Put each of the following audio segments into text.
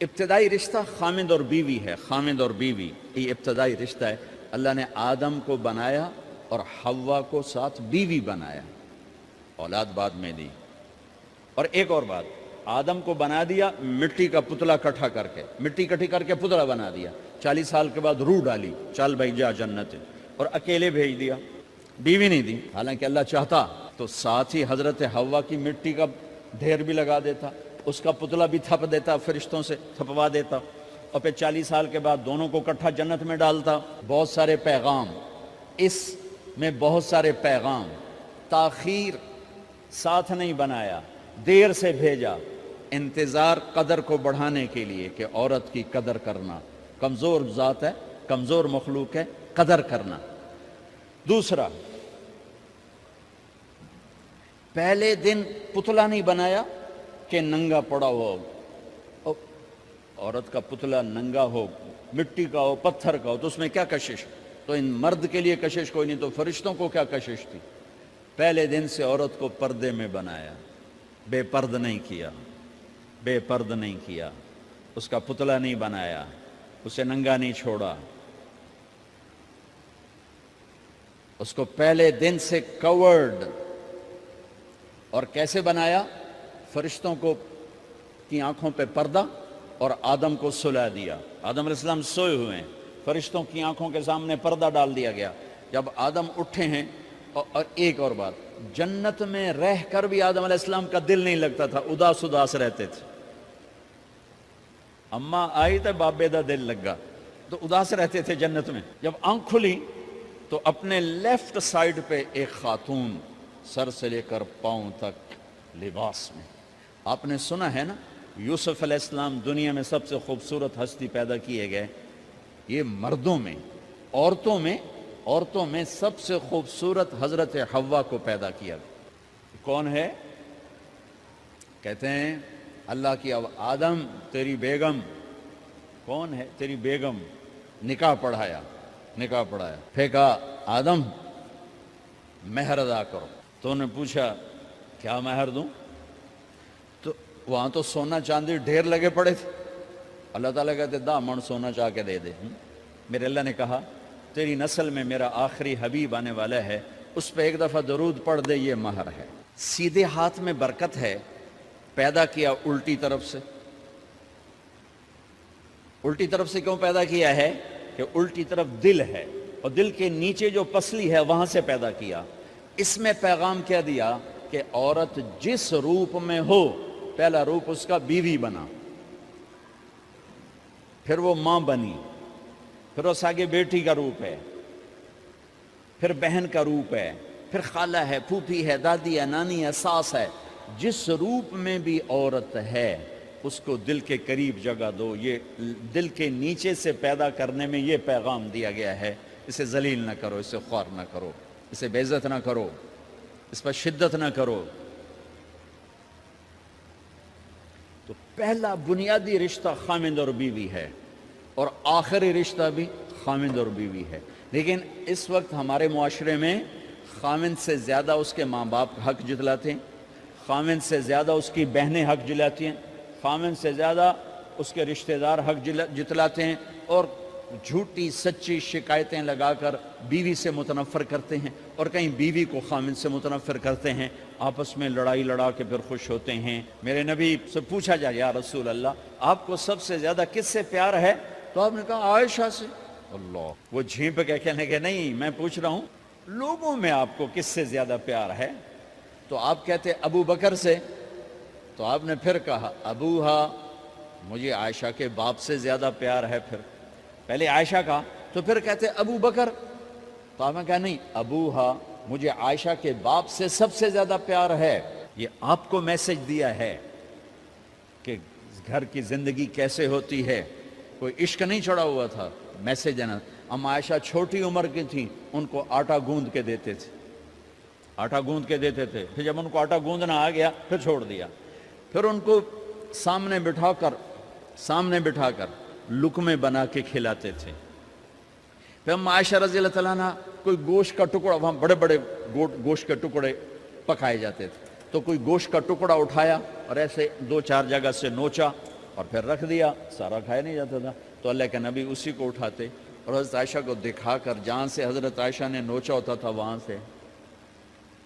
ابتدائی رشتہ خامد اور بیوی ہے. خامد اور بیوی یہ ابتدائی رشتہ ہے. اللہ نے آدم کو بنایا اور حوا کو ساتھ بیوی بنایا, اولاد بعد میں دی. اور ایک اور بات, آدم کو بنا دیا مٹی کا پتلا کٹھا کر کے, مٹی کٹھی کر کے پتلا بنا دیا. 40 سال کے بعد روح ڈالی, چل بھائی جا جنت, اور اکیلے بھیج دیا, بیوی نہیں دی. حالانکہ اللہ چاہتا تو ساتھ ہی حضرت حوا کی مٹی کا ڈھیر بھی لگا دیتا, اس کا پتلا بھی تھپ دیتا, فرشتوں سے تھپوا دیتا, اور پھر 40 سال کے بعد دونوں کو کٹھا جنت میں ڈالتا. بہت سارے پیغام, اس میں بہت سارے پیغام. تاخیر ساتھ نہیں بنایا, دیر سے بھیجا. انتظار قدر کو بڑھانے کے لیے کہ عورت کی قدر کرنا, کمزور ذات ہے, کمزور مخلوق ہے, قدر کرنا. دوسرا, پہلے دن پتلا نہیں بنایا کہ ننگا پڑا ہو. عورت کا پتلا ننگا ہو, مٹی کا ہو, پتھر کا ہو, تو اس میں کیا کشش؟ تو ان مرد کے لیے کشش کوئی نہیں, تو فرشتوں کو کیا کشش تھی؟ پہلے دن سے عورت کو پردے میں بنایا, بے پرد نہیں کیا, بے پرد نہیں کیا, اس کا پتلا نہیں بنایا, اسے ننگا نہیں چھوڑا, اس کو پہلے دن سے کورڈ. اور کیسے بنایا؟ فرشتوں کو کی آنکھوں پہ پردہ اور آدم کو سلا دیا. آدم علیہ السلام سوئے ہوئے ہیں, فرشتوں کی آنکھوں کے سامنے پردہ ڈال دیا گیا. جب آدم اٹھے ہیں, اور ایک اور بات, جنت میں رہ کر بھی آدم علیہ السلام کا دل نہیں لگتا تھا, اداس اداس رہتے تھے. اماں آئی تو بابے دا دل لگا, تو اداس رہتے تھے جنت میں. جب آنکھ کھلی تو اپنے لیفٹ سائیڈ پہ ایک خاتون, سر سے لے کر پاؤں تک لباس میں. آپ نے سنا ہے نا, یوسف علیہ السلام دنیا میں سب سے خوبصورت ہستی پیدا کیے گئے. یہ مردوں میں, عورتوں میں سب سے خوبصورت حضرت حوا کو پیدا کیا. کون ہے؟ کہتے ہیں اللہ کی آدم تیری بیگم. کون ہے تیری بیگم؟ نکاح پڑھایا. پھینکا, آدم مہر ادا کرو. تو انہوں نے پوچھا کیا مہر دوں؟ تو وہاں تو سونا چاندی ڈھیر لگے پڑے تھے. اللہ تعالیٰ کہتے دا من سونا چاہ کے دے دے. میرے اللہ نے کہا تیری نسل میں میرا آخری حبیب آنے والا ہے, اس پہ ایک دفعہ درود پڑھ دے, یہ مہر ہے. سیدھے ہاتھ میں برکت ہے. پیدا کیا الٹی طرف سے. الٹی طرف سے کیوں پیدا کیا ہے؟ کہ الٹی طرف دل ہے, اور دل کے نیچے جو پسلی ہے وہاں سے پیدا کیا. اس میں پیغام کیا دیا کہ عورت جس روپ میں ہو, پہلا روپ اس کا بیوی بنا, پھر وہ ماں بنی, پھر اس آگے بیٹی کا روپ ہے, پھر بہن کا روپ ہے, پھر خالہ ہے, پھوپھی ہے, دادی ہے, نانی ہے, ساس ہے. جس روپ میں بھی عورت ہے اس کو دل کے قریب جگہ دو. یہ دل کے نیچے سے پیدا کرنے میں یہ پیغام دیا گیا ہے. اسے ذلیل نہ کرو, اسے خوار نہ کرو, اسے بے عزت نہ کرو, اس پر شدت نہ کرو. تو پہلا بنیادی رشتہ خامند اور بیوی ہے, اور آخری رشتہ بھی خامند اور بیوی ہے. لیکن اس وقت ہمارے معاشرے میں خامند سے زیادہ اس کے ماں باپ حق جتلاتے ہیں, خامند سے زیادہ اس کی بہنیں حق جلاتی ہیں, خامند سے زیادہ اس کے رشتہ دار حق جتلاتے ہیں, اور جھوٹی سچی شکایتیں لگا کر بیوی سے متنفر کرتے ہیں, اور کہیں بیوی کو خامند سے متنفر کرتے ہیں. آپس میں لڑائی لڑا کے پھر خوش ہوتے ہیں. میرے نبی سے پوچھا جائے یا رسول اللہ آپ کو سب سے زیادہ کس سے پیار ہے؟ تو آپ نے کہا عائشہ سے. اللہ, وہ جھینپ کے کہنے کہ نہیں, میں پوچھ رہا ہوں لوگوں میں آپ کو کس سے زیادہ پیار ہے؟ تو آپ کہتے ابو بکر سے. تو آپ نے پھر کہا ابوہا, مجھے عائشہ کے باپ سے زیادہ پیار ہے. پھر پہلے عائشہ کا, تو پھر کہتے ابو بکر. تو آپ نے کہا نہیں, ابوہا, مجھے عائشہ کے باپ سے سب سے زیادہ پیار ہے. یہ آپ کو میسج دیا ہے کہ گھر کی زندگی کیسے ہوتی ہے. کوئی عشق نہیں چڑھا ہوا تھا, میسج دینا. ام عائشہ چھوٹی عمر کی تھیں, ان کو آٹا گوندھ کے دیتے تھے, آٹا گوندھ کے دیتے تھے. پھر جب ان کو آٹا گوندھنا آ گیا پھر چھوڑ دیا. پھر ان کو سامنے بٹھا کر لقمے بنا کے کھلاتے تھے. پھر ام عائشہ رضی اللہ تعالیٰ عنہ کوئی گوشت کا ٹکڑا, وہاں بڑے بڑے گوشت کے ٹکڑے پکائے جاتے تھے, تو کوئی گوشت کا ٹکڑا اٹھایا اور ایسے 2-4 جگہ سے نوچا اور پھر رکھ دیا، سارا کھایا نہیں جاتا تھا، تو اللہ کے نبی اسی کو اٹھاتے اور حضرت عائشہ کو دکھا کر جہاں سے حضرت عائشہ نے نوچا ہوتا تھا وہاں سے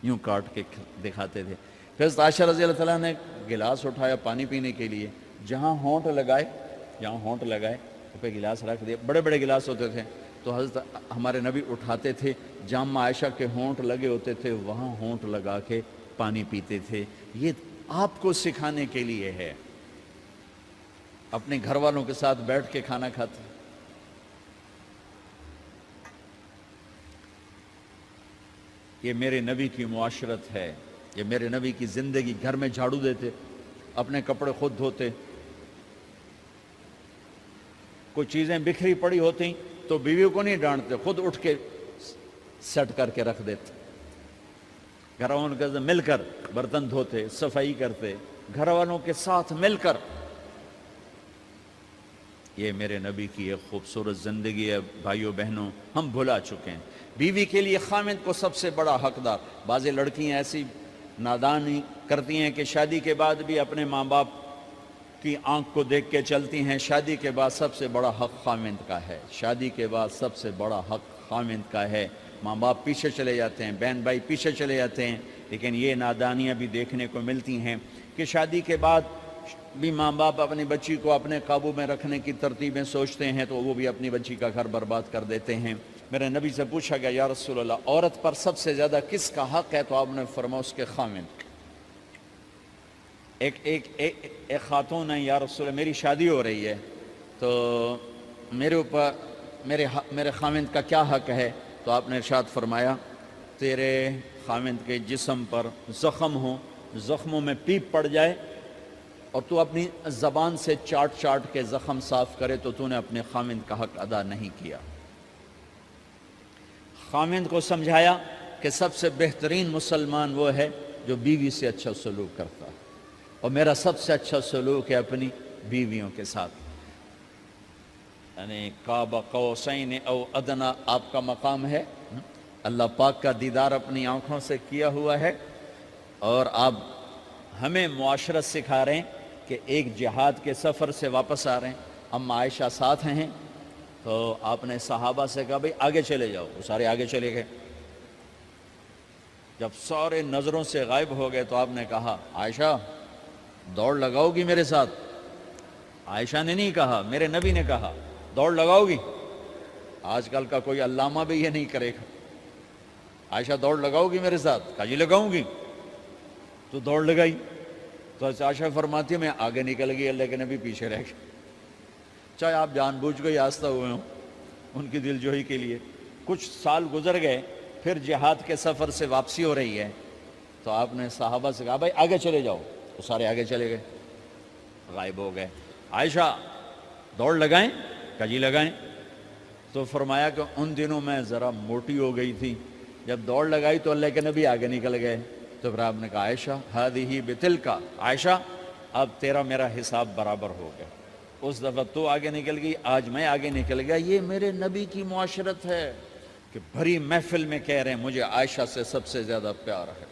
یوں کاٹ کے دکھاتے تھے۔ پھر حضرت عائشہ رضی اللہ تعالیٰ نے گلاس اٹھایا پانی پینے کے لیے، جہاں ہونٹ لگائے تو پہ گلاس رکھ دیا، بڑے بڑے گلاس ہوتے تھے، تو حضرت ہمارے نبی اٹھاتے تھے، جہاں عائشہ کے ہونٹ لگے ہوتے تھے وہاں ہونٹ لگا کے پانی پیتے تھے۔ یہ آپ کو سکھانے کے لیے ہے، اپنے گھر والوں کے ساتھ بیٹھ کے کھانا کھاتے۔ یہ میرے نبی کی معاشرت ہے، یہ میرے نبی کی زندگی۔ گھر میں جھاڑو دیتے، اپنے کپڑے خود دھوتے، کوئی چیزیں بکھری پڑی ہوتی تو بیوی کو نہیں ڈانٹتے، خود اٹھ کے سیٹ کر کے رکھ دیتے، گھر والوں کے ساتھ مل کر برتن دھوتے، صفائی کرتے، گھر والوں کے ساتھ مل کر۔ یہ میرے نبی کی ایک خوبصورت زندگی ہے۔ بھائیوں بہنوں، ہم بھلا چکے ہیں بیوی کے لیے خامند کو سب سے بڑا حقدار۔ بعض لڑکیاں ایسی نادانی کرتی ہیں کہ شادی کے بعد بھی اپنے ماں باپ کی آنکھ کو دیکھ کے چلتی ہیں۔ شادی کے بعد سب سے بڑا حق خامند کا ہے، شادی کے بعد سب سے بڑا حق خامند کا ہے۔ ماں باپ پیچھے چلے جاتے ہیں، بہن بھائی پیچھے چلے جاتے ہیں، لیکن یہ نادانیاں بھی دیکھنے کو ملتی ہیں کہ شادی کے بعد بھی ماں باپ اپنی بچی کو اپنے قابو میں رکھنے کی ترتیبیں سوچتے ہیں تو وہ بھی اپنی بچی کا گھر برباد کر دیتے ہیں۔ میرے نبی سے پوچھا گیا یا رسول اللہ عورت پر سب سے زیادہ کس کا حق ہے؟ تو آپ نے فرمایا اس کے خامند۔ ایک خاتون ہے، یا رسول اللہ میری شادی ہو رہی ہے تو میرے اوپر میرے خامند کا کیا حق ہے؟ تو آپ نے ارشاد فرمایا تیرے خامند کے جسم پر زخم ہو، زخموں میں پیپ پڑ جائے اور تو اپنی زبان سے چاٹ کے زخم صاف کرے تو نے اپنے خامند کا حق ادا نہیں کیا۔ خامند کو سمجھایا کہ سب سے بہترین مسلمان وہ ہے جو بیوی سے اچھا سلوک کرتا ہے، اور میرا سب سے اچھا سلوک ہے اپنی بیویوں کے ساتھ، یعنی قاب قوسین او ادنا آپ کا مقام ہے، اللہ پاک کا دیدار اپنی آنکھوں سے کیا ہوا ہے، اور آپ ہمیں معاشرت سکھا رہے ہیں کہ ایک جہاد کے سفر سے واپس آ رہے ہیں، اما عائشہ ساتھ ہیں، تو آپ نے صحابہ سے کہا بھئی آگے چلے جاؤ، وہ سارے آگے چلے گئے۔ جب سارے نظروں سے غائب ہو گئے تو آپ نے کہا عائشہ دوڑ لگاؤ گی میرے ساتھ؟ عائشہ نے نہیں کہا، میرے نبی نے کہا دوڑ لگاؤ گی؟ آج کل کا کوئی علامہ بھی یہ نہیں کرے گا، عائشہ دوڑ لگاؤ گی میرے ساتھ؟ کہا جی لگاؤں گی، تو دوڑ لگائی۔ تو عائشہ فرماتی ہے میں آگے نکل گئی، اللہ کے نبی پیچھے رہ گئے، چاہے آپ جان بوجھ کے آستہ ہوئے ہوں ان کی دل جوئی کے لیے۔ کچھ سال گزر گئے، پھر جہاد کے سفر سے واپسی ہو رہی ہے، تو آپ نے صحابہ سے کہا بھائی آگے چلے جاؤ، تو سارے آگے چلے گئے، غائب ہو گئے۔ عائشہ دوڑ لگائیں؟ کہا جی لگائیں۔ تو فرمایا کہ ان دنوں میں ذرا موٹی ہو گئی تھی، جب دوڑ لگائی تو اللہ کے نبی آگے نکل گئے، تو پھر آپ نے کہا عائشہ ہذہ بتلک، عائشہ اب تیرا میرا حساب برابر ہو گیا، اس دفعہ تو آگے نکل گئی، آج میں آگے نکل گیا۔ یہ میرے نبی کی معاشرت ہے کہ بھری محفل میں کہہ رہے ہیں مجھے عائشہ سے سب سے زیادہ پیار ہے،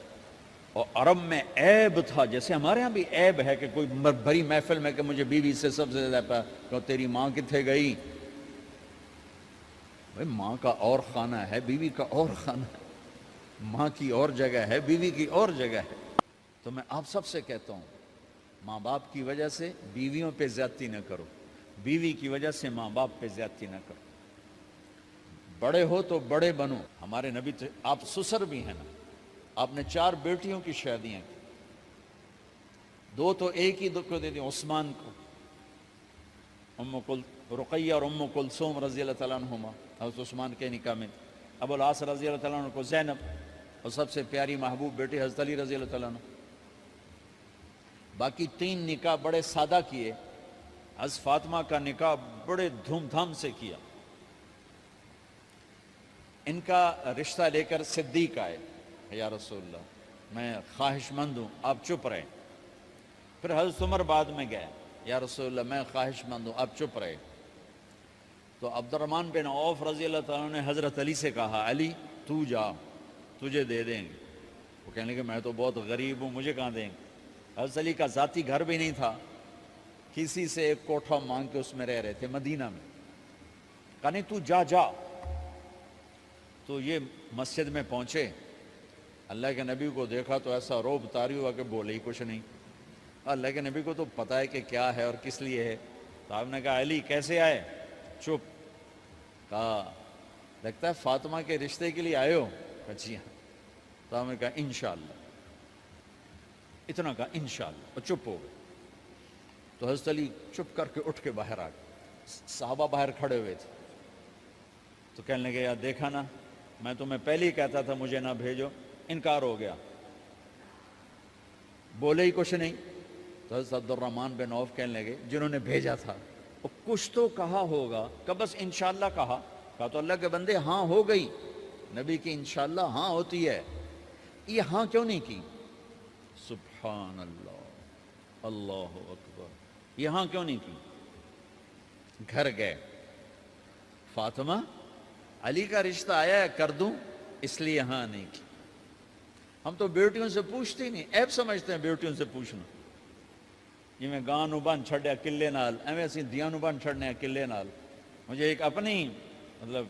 اور عرب میں عیب تھا، جیسے ہمارے ہاں بھی عیب ہے کہ کوئی بھری محفل میں کہ مجھے بیوی سے سب سے زیادہ پیار، کہ تیری ماں کتنے گئی؟ بھائی ماں کا اور خانہ ہے، بیوی کا اور خانہ ہے، ماں کی اور جگہ ہے، بیوی کی اور جگہ ہے۔ تو میں آپ سب سے کہتا ہوں ماں باپ کی وجہ سے بیویوں پہ زیادتی نہ کرو، بیوی کی وجہ سے ماں باپ پہ زیادتی نہ کرو، بڑے ہو تو بڑے بنو۔ ہمارے نبی آپ سسر بھی ہیں نا، آپ نے 4 بیٹیوں کی شادیاں کی، 2 تو ایک ہی کو دے دیں عثمان کو، رقیہ اور کلثوم رضی اللہ تعالیٰ عنہما، حضرت عثمان کے نکاح میں، ابو العاص رضی اللہ تعالیٰ عنہ کو زینب، اور سب سے پیاری محبوب بیٹی حضرت علی رضی اللہ تعالیٰ عنہ۔ باقی 3 نکاح بڑے سادہ کیے، حضرت فاطمہ کا نکاح بڑے دھوم دھام سے کیا۔ ان کا رشتہ لے کر صدیق آئے، یا رسول اللہ میں خواہش مند ہوں، آپ چپ رہے۔ پھر حضرت عمر بعد میں گئے، یا رسول اللہ میں خواہش مند ہوں، آپ چپ رہے۔ تو عبد الرحمن بن عوف رضی اللہ تعالیٰ نے حضرت علی سے کہا علی تو جا، تجھے دے دیں گے۔ وہ کہنے کہ میں تو بہت غریب ہوں، مجھے کہاں دیں گے؟ حضرت علی کا ذاتی گھر بھی نہیں تھا کسی سے ایک کوٹھا مانگ کے اس میں رہ رہے تھے مدینہ میں. کہا نہیں تو جا جا. تو یہ مسجد میں پہنچے, اللہ کے نبی کو دیکھا تو ایسا روب طاری ہوا کہ بولے ہی کچھ نہیں. اللہ کے نبی کو تو پتہ ہے کہ کیا ہے اور کس لیے ہے. تو آپ نے کہا علی کیسے آئے؟ چپ. کہا لگتا ہے فاطمہ کے رشتے کے لیے آئے ہو. کہا جی ہاں. تو آپ نے کہا انشاءاللہ. اتنا کہا انشاءاللہ اور چپ ہو گئے. تو حضرت علی چپ کر کے اٹھ کے باہر آ گئے. صحابہ باہر کھڑے ہوئے تھے. تو کہنے لگے یار دیکھا نا, میں تمہیں پہلے ہی کہتا تھا مجھے نہ بھیجو, انکار ہو گیا, بولے ہی کچھ نہیں. تو حضرت عبد الرحمن بن عوف کہنے لگے جنہوں نے بھیجا تھا, وہ کچھ تو کہا ہوگا. کہ بس انشاءاللہ کہا. کہا تو اللہ کے بندے ہاں ہو گئی. نبی کی انشاءاللہ ہاں ہوتی ہے, یہ ہاں کیوں نہیں کی؟ سبحان اللہ, اللہ اکبر. یہ ہاں کیوں نہیں کی؟ گھر گئے, فاطمہ علی کا رشتہ آیا ہے کر دوں, اس لیے ہاں نہیں کی. ہم تو بیٹیوں سے پوچھتے ہی نہیں, عیب سمجھتے ہیں بیٹیوں سے پوچھنا. جی میں گاں نو بن چھڑیا قلعے نال, ایویں اسی دیاں نو بن چھڑنے قلعے نال. مجھے ایک اپنی مطلب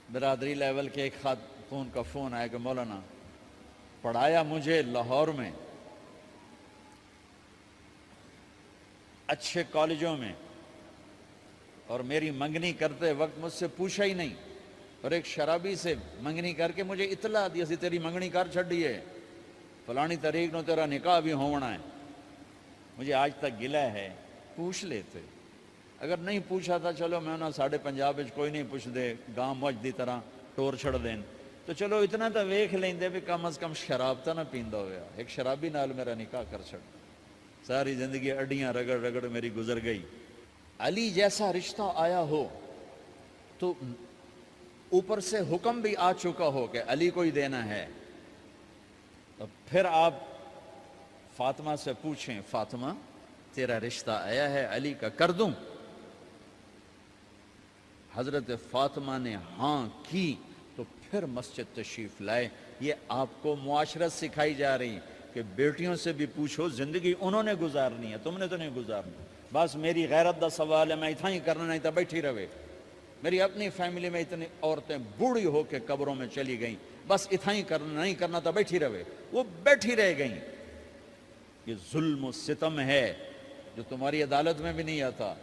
برادری لیول کے ایک خاتون کا فون آیا کہ مولانا پڑھایا مجھے لاہور میں اچھے کالجوں میں, اور میری منگنی کرتے وقت مجھ سے پوچھا ہی نہیں, اور ایک شرابی سے منگنی کر کے مجھے اطلاع دی سی تیری منگنی کر چھڑی ہے, فلانی تاریخ نو تیرا نکاح بھی ہونا ہے. مجھے آج تک گلہ ہے. پوچھ لیتے, اگر نہیں پوچھا تھا چلو میں نہ ساڑھے پنجاب کوئی نہیں پوچھ دے, گاں مجھ دی طرح ٹور چھڑ دین, تو چلو اتنا تو ویکھ لیندے بھی کم از کم شراب تو نہ پیندا ہویا. ایک شرابی نال میرا نکاح کر چھڑ, ساری زندگی اڈیاں رگڑ رگڑ میری گزر گئی. علی جیسا رشتہ آیا ہو تو اوپر سے حکم بھی آ چکا ہو کہ علی کو ہی دینا ہے, تو پھر آپ فاطمہ سے پوچھیں فاطمہ تیرا رشتہ آیا ہے علی کا کر دوں؟ حضرت فاطمہ نے ہاں کی تو پھر مسجد تشریف لائے. یہ آپ کو معاشرت سکھائی جا رہی کہ بیٹیوں سے بھی پوچھو, زندگی انہوں نے گزارنی ہے, تم نے تو نہیں گزارنی. بس میری غیرت دا سوال ہے, میں اتنا ہی کرنا نہیں تو بیٹھی رہے. میری اپنی فیملی میں اتنی عورتیں بوڑھی ہو کے قبروں میں چلی گئیں, بس اتنا ہی کرنا نہیں کرنا تو بیٹھی رہے. وہ بیٹھی رہ گئیں. یہ ظلم و ستم ہے جو تمہاری عدالت میں بھی نہیں آتا,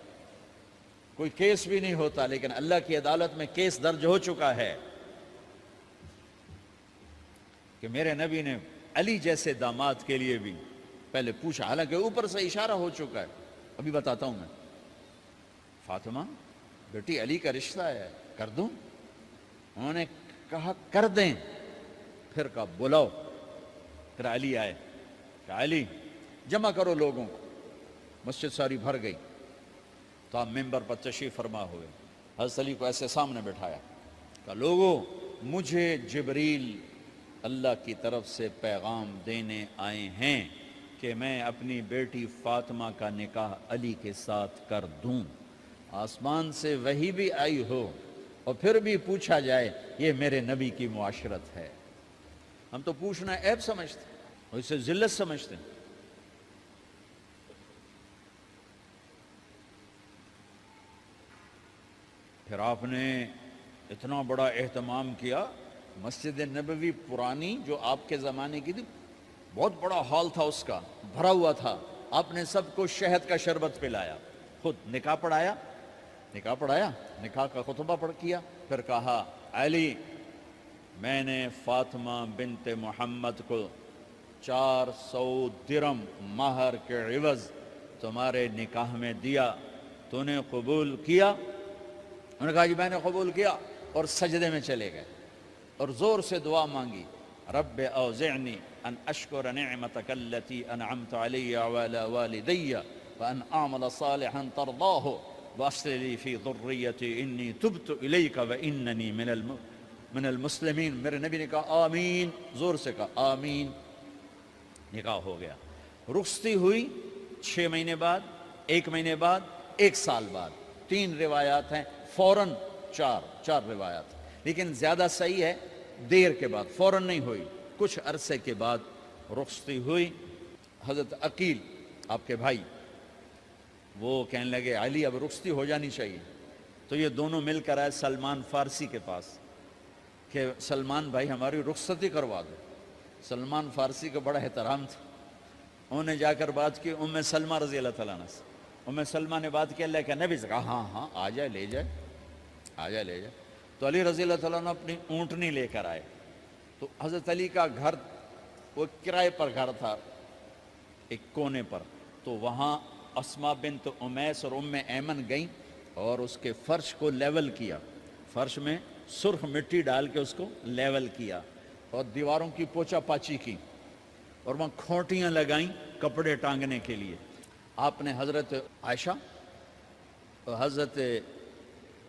کوئی کیس بھی نہیں ہوتا, لیکن اللہ کی عدالت میں کیس درج ہو چکا ہے کہ میرے نبی نے علی جیسے داماد کے لیے بھی پہلے پوچھا, حالانکہ اوپر سے اشارہ ہو چکا ہے. ابھی بتاتا ہوں میں. فاطمہ بیٹی علی کا رشتہ ہے کر دوں؟ انہوں نے کہا کر دیں. پھر کہا بلاؤ. پھر علی آئے, کہ علی جمع کرو لوگوں کو. مسجد ساری بھر گئی. تو آپ ممبر پر تشریف فرما ہوئے. حضرت علی کو ایسے سامنے بٹھایا, کہ لوگوں مجھے جبریل اللہ کی طرف سے پیغام دینے آئے ہیں کہ میں اپنی بیٹی فاطمہ کا نکاح علی کے ساتھ کر دوں. آسمان سے وحی بھی آئی ہو اور پھر بھی پوچھا جائے, یہ میرے نبی کی معاشرت ہے. ہم تو پوچھنا عیب سمجھتے اور اسے ذلت سمجھتے ہیں. پھر آپ نے اتنا بڑا اہتمام کیا. مسجد نبوی پرانی جو آپ کے زمانے کی تھی, بہت بڑا ہال تھا, اس کا بھرا ہوا تھا. آپ نے سب کو شہد کا شربت پلایا, خود نکاح پڑھایا, نکاح کا خطبہ پڑھ کیا. پھر کہا علی میں نے فاطمہ بنت محمد کو 400 درم مہر کے عوض تمہارے نکاح میں دیا, تو نے قبول کیا؟ انہوں نے کہا جی میں نے قبول کیا, اور سجدے میں چلے گئے اور زور سے دعا مانگی, رب اوزعنی ان اشکر نعمتک التی انعمت علی وعلی والدی وان اعمل صالحا ترضاہ واصلح لی فی ذریتی انی تبت الیک واننی من المسلمین. میرے نبی نے کہا آمین, زور سے کہا آمین. نکاح ہو گیا. رخصتی ہوئی 6 مہینے بعد, 1 مہینے بعد, 1 سال بعد. 3 روایات ہیں, فوراً 4 روایات, لیکن زیادہ صحیح ہے دیر کے بعد, فوراً نہیں ہوئی, کچھ عرصے کے بعد رخصتی ہوئی. حضرت عقیل آپ کے بھائی وہ کہنے لگے علی اب رخصتی ہو جانی چاہیے. تو یہ دونوں مل کر آئے سلمان فارسی کے پاس کہ سلمان بھائی ہماری رخصتی کروا دو. سلمان فارسی کا بڑا احترام تھا. انہوں نے جا کر بات کی ام سلمہ رضی اللہ تعالیٰ عنہ سے. ام سلمہ نے بات کی اللہ کے نبی سے کہا ہاں ہاں آ جائے لے جائے آ جائے لے جائے. تو علی رضی اللہ تعالیٰ عنہ اپنی اونٹنی لے کر آئے. تو حضرت علی کا گھر وہ کرائے پر گھر تھا ایک کونے پر. تو وہاں اسما بنت امیس اور ام ایمن گئیں اور اس کے فرش کو لیول کیا. فرش میں سرخ مٹی ڈال کے اس کو لیول کیا اور دیواروں کی پوچا پاچی کی اور وہاں کھوٹیاں لگائیں کپڑے ٹانگنے کے لیے. آپ نے حضرت عائشہ اور حضرت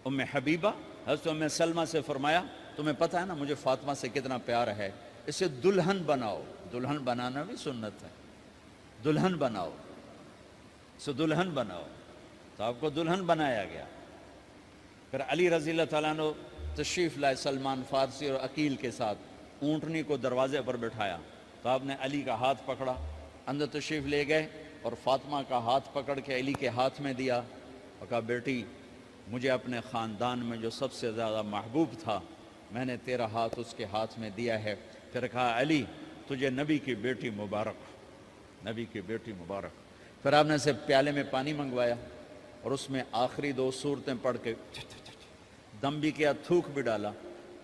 ام حبیبہ حضرت ام سلمہ سے فرمایا تمہیں پتہ ہے نا مجھے فاطمہ سے کتنا پیار ہے, اسے دلہن بناؤ. دلہن بنانا بھی سنت ہے. دلہن بناؤ, اسے دلہن بناؤ. تو آپ کو دلہن بنایا گیا. پھر علی رضی اللہ تعالیٰ عنہ تشریف لائے سلمان فارسی اور عقیل کے ساتھ. اونٹنی کو دروازے پر بٹھایا تو آپ نے علی کا ہاتھ پکڑا, اندر تشریف لے گئے اور فاطمہ کا ہاتھ پکڑ کے علی کے ہاتھ میں دیا اور کہا بیٹی مجھے اپنے خاندان میں جو سب سے زیادہ محبوب تھا میں نے تیرا ہاتھ اس کے ہاتھ میں دیا ہے. پھر کہا علی تجھے نبی کی بیٹی مبارک, نبی کی بیٹی مبارک. پھر آپ نے اسے پیالے میں پانی منگوایا اور اس میں آخری 2 سورتیں پڑھ کے دم بھی کیا, تھوک بھی ڈالا.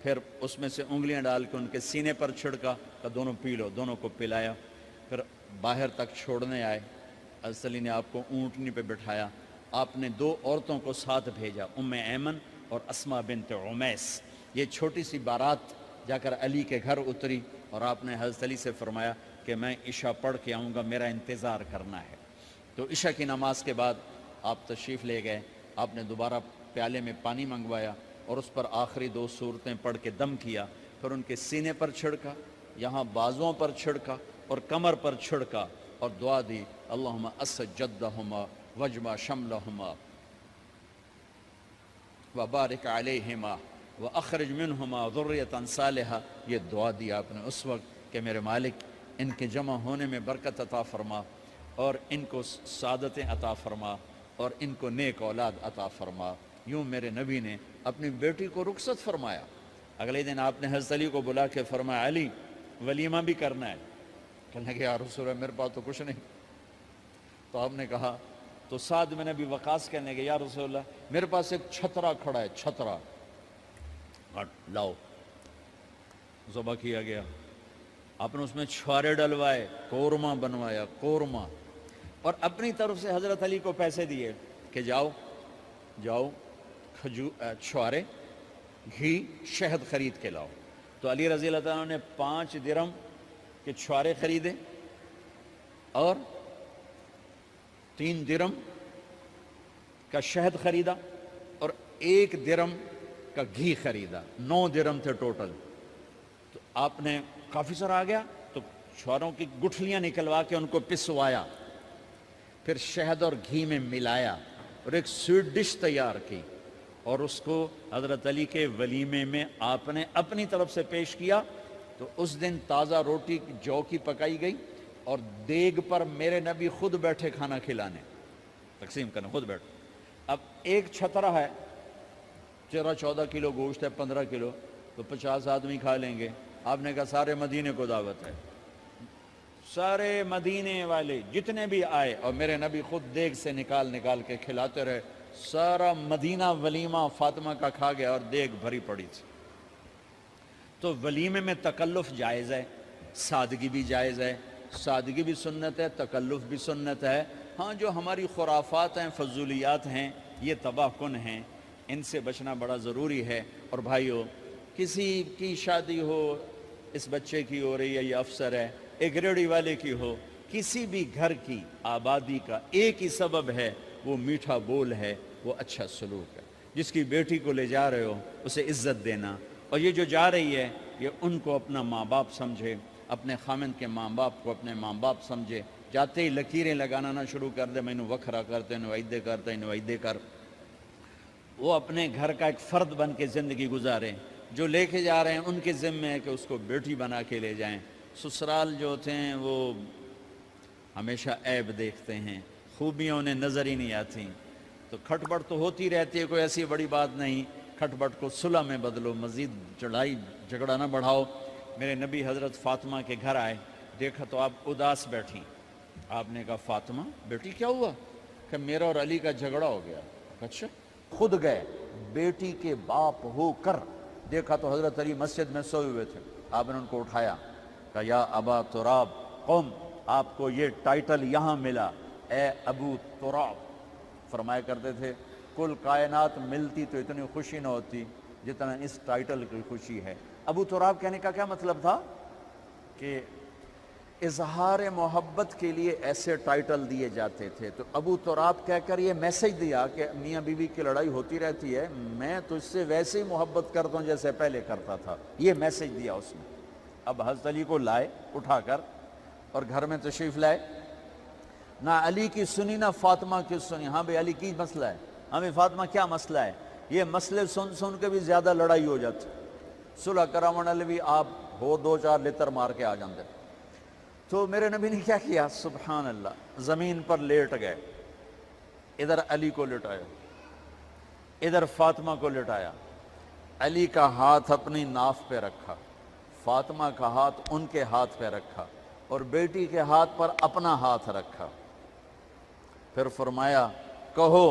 پھر اس میں سے انگلیاں ڈال کے ان کے سینے پر چھڑکا کہ دونوں پی لو. دونوں کو پلایا. پھر باہر تک چھوڑنے آئے. حضرت علی نے آپ کو اونٹنی پہ بٹھایا. آپ نے 2 عورتوں کو ساتھ بھیجا, ام ایمن اور اسما بنت عمیس. یہ چھوٹی سی بارات جا کر علی کے گھر اتری اور آپ نے حضرت علی سے فرمایا کہ میں عشاء پڑھ کے آؤں گا, میرا انتظار کرنا ہے. تو عشاء کی نماز کے بعد آپ تشریف لے گئے. آپ نے دوبارہ پیالے میں پانی منگوایا اور اس پر آخری 2 سورتیں پڑھ کے دم کیا. پھر ان کے سینے پر چھڑکا, یہاں بازوؤں پر چھڑکا اور کمر پر چھڑکا اور دعا دی اللہم اسجدہما وجمع شملہما وبارک علیہما واخرج منہما ذریۃ صالحہ. یہ دعا دی آپ نے اس وقت کہ میرے مالک ان کے جمع ہونے میں برکت عطا فرما اور ان کو سعادتیں عطا فرما اور ان کو نیک اولاد عطا فرما. یوں میرے نبی نے اپنی بیٹی کو رخصت فرمایا. اگلے دن آپ نے حضرت علی کو بلا کے فرمایا علی ولیمہ بھی کرنا ہے. کہنے لگے یا رسول اللہ میرے پاس تو کچھ نہیں. تو آپ نے کہا تو سعد بن ابی وقاص کہنے لگے یا رسول اللہ میرے پاس ایک چھترا کھڑا ہے, چھترا لاؤ. ذبح کیا گیا. آپ نے اس میں چھوارے ڈلوائے, قورمہ بنوایا, قورمہ. اور اپنی طرف سے حضرت علی کو پیسے دیے کہ جاؤ جاؤ چھوارے, گھی, شہد خرید کے لاؤ. تو علی رضی اللہ تعالیٰ نے 5 درم کے چھوارے خریدے اور 3 درم کا شہد خریدا اور 1 درم کا گھی خریدا. 9 درم تھے ٹوٹل. تو آپ نے کافی سارا آ گیا تو چھواروں کی گٹھلیاں نکلوا کے ان کو پسوایا, پھر شہد اور گھی میں ملایا اور ایک سویٹ ڈش تیار کی اور اس کو حضرت علی کے ولیمے میں آپ نے اپنی طرف سے پیش کیا. تو اس دن تازہ روٹی جو کی پکائی گئی اور دیگ پر میرے نبی خود بیٹھے کھانا کھلانے, تقسیم کرنے خود بیٹھے. اب ایک چھترا ہے, 13-14 کلو گوشت ہے, 15 کلو, تو 50 آدمی کھا لیں گے. آپ نے کہا سارے مدینے کو دعوت ہے. سارے مدینے والے جتنے بھی آئے اور میرے نبی خود دیگ سے نکال نکال کے کھلاتے رہے. سارا مدینہ ولیمہ فاطمہ کا کھا گیا اور دیگ بھری پڑی تھی. تو ولیمے میں تکلف جائز ہے, سادگی بھی جائز ہے. سادگی بھی سنت ہے, تکلف بھی سنت ہے. ہاں جو ہماری خرافات ہیں, فضولیات ہیں, یہ تباہ کن ہیں, ان سے بچنا بڑا ضروری ہے. اور بھائیو کسی کی شادی ہو, اس بچے کی ہو رہی ہے, یہ افسر ہے, ایک ریڑھی والے کی ہو, کسی بھی گھر کی آبادی کا ایک ہی سبب ہے, وہ میٹھا بول ہے, وہ اچھا سلوک ہے. جس کی بیٹی کو لے جا رہے ہو اسے عزت دینا, اور یہ جو جا رہی ہے یہ ان کو اپنا ماں باپ سمجھے, اپنے خامن کے ماں باپ کو اپنے ماں باپ سمجھے. جاتے ہی لکیریں لگانا نہ شروع کر دے, میں انہوں وکھرا کرتے انہوں ایدے کرتے انہوں ایدے کر. وہ اپنے گھر کا ایک فرد بن کے زندگی گزاریں. جو لے کے جا رہے ہیں ان کے ذمہ ہے کہ اس کو بیٹی بنا کے لے جائیں. سسرال جو ہوتے ہیں وہ ہمیشہ عیب دیکھتے ہیں, خوبیاں انہیں نظر ہی نہیں آتی. تو کھٹپٹ تو ہوتی رہتی ہے, کوئی ایسی بڑی بات نہیں. کھٹپٹ کو صلح میں بدلو, مزید لڑائی جھگڑا نہ بڑھاؤ. میرے نبی حضرت فاطمہ کے گھر آئے, دیکھا تو آپ اداس بیٹھی. آپ نے کہا فاطمہ بیٹی کیا ہوا؟ کہ میرا اور علی کا جھگڑا ہو گیا. اچھا. خود گئے بیٹی کے باپ ہو کر, دیکھا تو حضرت علی مسجد میں سوئے ہوئے تھے. آپ نے ان کو اٹھایا, کہا یا ابا تراب قم, آپ کو یہ ٹائٹل یہاں ملا, اے ابو تراب. فرمایا کرتے تھے کل کائنات ملتی تو اتنی خوشی نہ ہوتی جتنا اس ٹائٹل کی خوشی ہے. ابو تراب کہنے کا کیا مطلب تھا؟ کہ اظہار محبت کے لیے ایسے ٹائٹل دیے جاتے تھے. تو ابو تراب کہہ کر یہ میسج دیا کہ میاں بیوی کی لڑائی ہوتی رہتی ہے, میں تجھ سے ویسے ہی محبت کرتا ہوں جیسے پہلے کرتا تھا. یہ میسج دیا اس نے. اب حضرت علی کو لائے اٹھا کر اور گھر میں تشریف لائے. نہ علی کی سنی نہ فاطمہ کی سنی. ہاں بھئی علی کی مسئلہ ہے, ہاں بھئی فاطمہ کیا مسئلہ ہے. یہ مسئلے سن سن کے بھی زیادہ لڑائی ہو جاتی. صلح کراون والے بھی آپ ہو 2-4 لتر مار کے آ جاندے. تو میرے نبی نے کیا کیا؟ سبحان اللہ, زمین پر لیٹ گئے. ادھر علی کو لٹایا, ادھر فاطمہ کو لٹایا. علی کا ہاتھ اپنی ناف پہ رکھا, فاطمہ کا ہاتھ ان کے ہاتھ پہ رکھا, اور بیٹی کے ہاتھ پر اپنا ہاتھ رکھا. پھر فرمایا کہو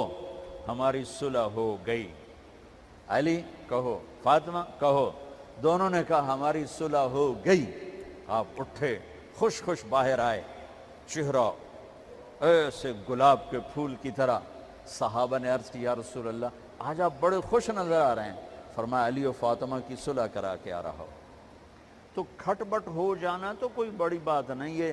ہماری صلح ہو گئی. علی کہو, فاطمہ کہو. دونوں نے کہا ہماری صلح ہو گئی. آپ اٹھے, خوش خوش باہر آئے, چہرہ ایسے گلاب کے پھول کی طرح. صحابہ نے عرض کی یا رسول اللہ آج آپ بڑے خوش نظر آ رہے ہیں. فرمایا علی و فاطمہ کی صلح کرا کے آ رہا ہو. تو کھٹ بٹ ہو جانا تو کوئی بڑی بات نہیں ہے,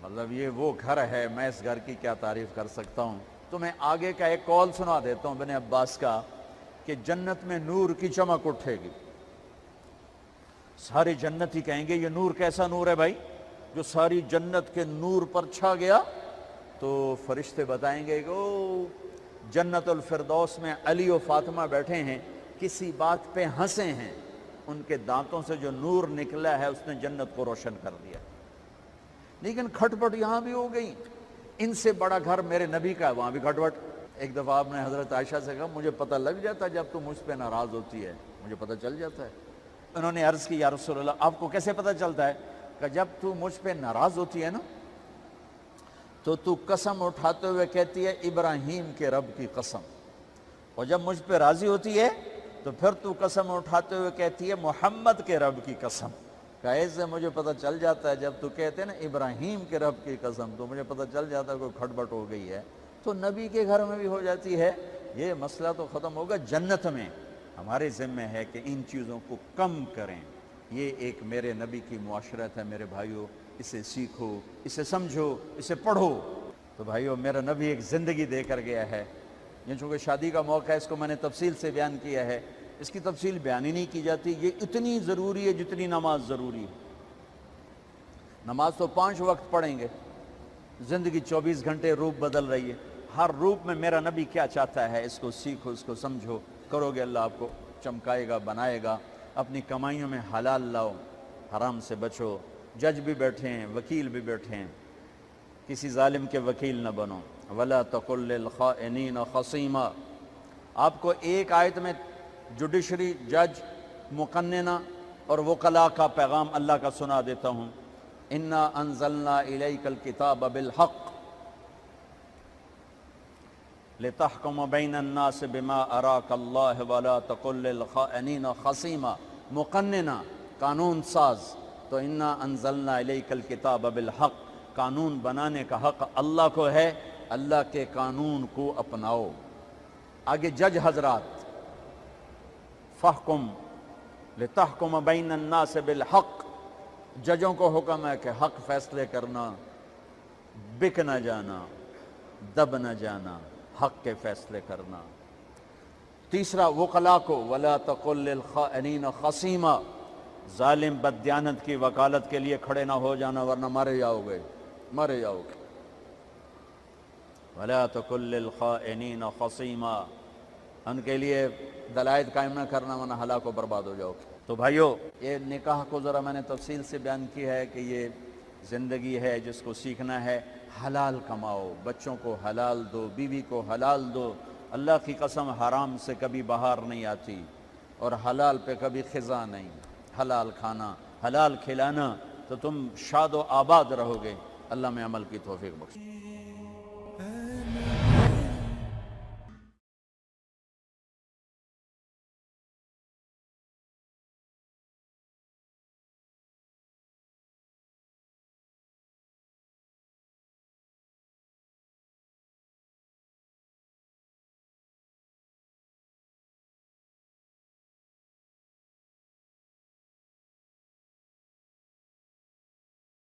مطلب یہ وہ گھر ہے, میں اس گھر کی کیا تعریف کر سکتا ہوں. تو میں آگے کا ایک قول سنا دیتا ہوں ابن عباس کا, کہ جنت میں نور کی چمک اٹھے گی. سارے جنت ہی کہیں گے یہ نور کیسا نور ہے بھائی جو ساری جنت کے نور پر چھا گیا. تو فرشتے بتائیں گے کہ او جنت الفردوس میں علی و فاطمہ بیٹھے ہیں, کسی بات پہ ہنسے ہیں, ان کے دانتوں سے جو نور نکلا ہے اس نے جنت کو روشن کر دیا. لیکن کھٹ پٹ یہاں بھی ہو گئی. ان سے بڑا گھر میرے نبی کا ہے, وہاں بھی کھٹ پٹ. ایک دفعہ آپ نے حضرت عائشہ سے کہا مجھے پتہ لگ جاتا ہے جب تو مجھ پہ ناراض ہوتی ہے, مجھے پتہ چل جاتا ہے. انہوں نے عرض کی یا رسول اللہ آپ کو کیسے پتہ چلتا ہے؟ کہ جب تو مجھ پہ ناراض ہوتی ہے نا تو قسم اٹھاتے ہوئے کہتی ہے ابراہیم کے رب کی قسم, اور جب مجھ پہ راضی ہوتی ہے تو پھر تو قسم اٹھاتے ہوئے کہتی ہے محمد کے رب کی قسم. کہ ایسے مجھے پتہ چل جاتا ہے جب تو کہتے ہیں نا ابراہیم کے رب کی قسم, تو مجھے پتہ چل جاتا ہے کوئی کھٹ بٹ ہو گئی ہے. تو نبی کے گھر میں بھی ہو جاتی ہے. یہ مسئلہ تو ختم ہوگا جنت میں. ہمارے ذمہ ہے کہ ان چیزوں کو کم کریں. یہ ایک میرے نبی کی معاشرت ہے میرے بھائیوں, اسے سیکھو, اسے سمجھو, اسے پڑھو. تو بھائیوں میرا نبی ایک زندگی دے کر گیا ہے. یہ چونکہ شادی کا موقع ہے اس کو میں نے تفصیل سے بیان کیا ہے, اس کی تفصیل بیان ہی نہیں کی جاتی. یہ اتنی ضروری ہے جتنی نماز ضروری ہے. نماز تو 5 وقت پڑھیں گے, زندگی 24 گھنٹے روپ بدل رہی ہے. ہر روپ میں میرا نبی کیا چاہتا ہے اس کو سیکھو, اس کو سمجھو. کرو گے اللہ آپ کو چمکائے گا, بنائے گا. اپنی کمائیوں میں حلال لاؤ, حرام سے بچو. جج بھی بیٹھے ہیں, وکیل بھی بیٹھے ہیں, کسی ظالم کے وکیل نہ بنو. وَلَا تَقُلْ لِلْخَائِنِينَ خَصِيمًا. آپ کو ایک آیت میں جوڈیشری, جج, مقننہ اور وکلاء کا پیغام اللہ کا سنا دیتا ہوں. اِنَّا أَنزَلْنَا إِلَيْكَ الْكِتَابَ بِالْحَقِّ لِتَحْكُمَ بَيْنَ النَّاسِ بِمَا أَرَاكَ اللَّهُ وَلَا تَقُلْ لِلْخَائِنِينَ خَصِيمًا. مقننہ, قانون ساز. تو اِنَّا أَنزَلْنَا إِلَيْكَ الْكِتَابَ بِالْحَقِّ, قانون بنانے کا حق اللہ کو ہے. اللہ کے قانون کو اپناؤ. آگے جج حضرات, فَحْكُمْ لِتَحْكُمَ بَيْنَ النَّاسِ بِالْحَقِّ. ججوں کو حکم ہے کہ حق فیصلے کرنا, بک نہ جانا, دب نہ جانا, حق کے فیصلے کرنا. تیسرا وکلاء کو, وَلَا تَقُلْ لِلْخَائِنِينَ خَصِيمًا, ظالم بددیانت کی وکالت کے لیے کھڑے نہ ہو جانا ورنہ مارے جاؤ گے, مارے جاؤ گے. وَلَا تَقُلْ لِلْخَائِنِينَ خَصِيمًا, ان کے لیے دلائل قائم نہ کرنا ورنہ ہلاک و برباد ہو جاؤ گے. تو بھائیو یہ نکاح کو ذرا میں نے تفصیل سے بیان کی ہے کہ یہ زندگی ہے جس کو سیکھنا ہے. حلال کماؤ، بچوں کو حلال دو، بیوی کو حلال دو. اللہ کی قسم حرام سے کبھی بہار نہیں آتی اور حلال پہ کبھی خزاں نہیں. حلال کھانا، حلال کھلانا تو تم شاد و آباد رہو گے. اللہ میں عمل کی توفیق بخشے.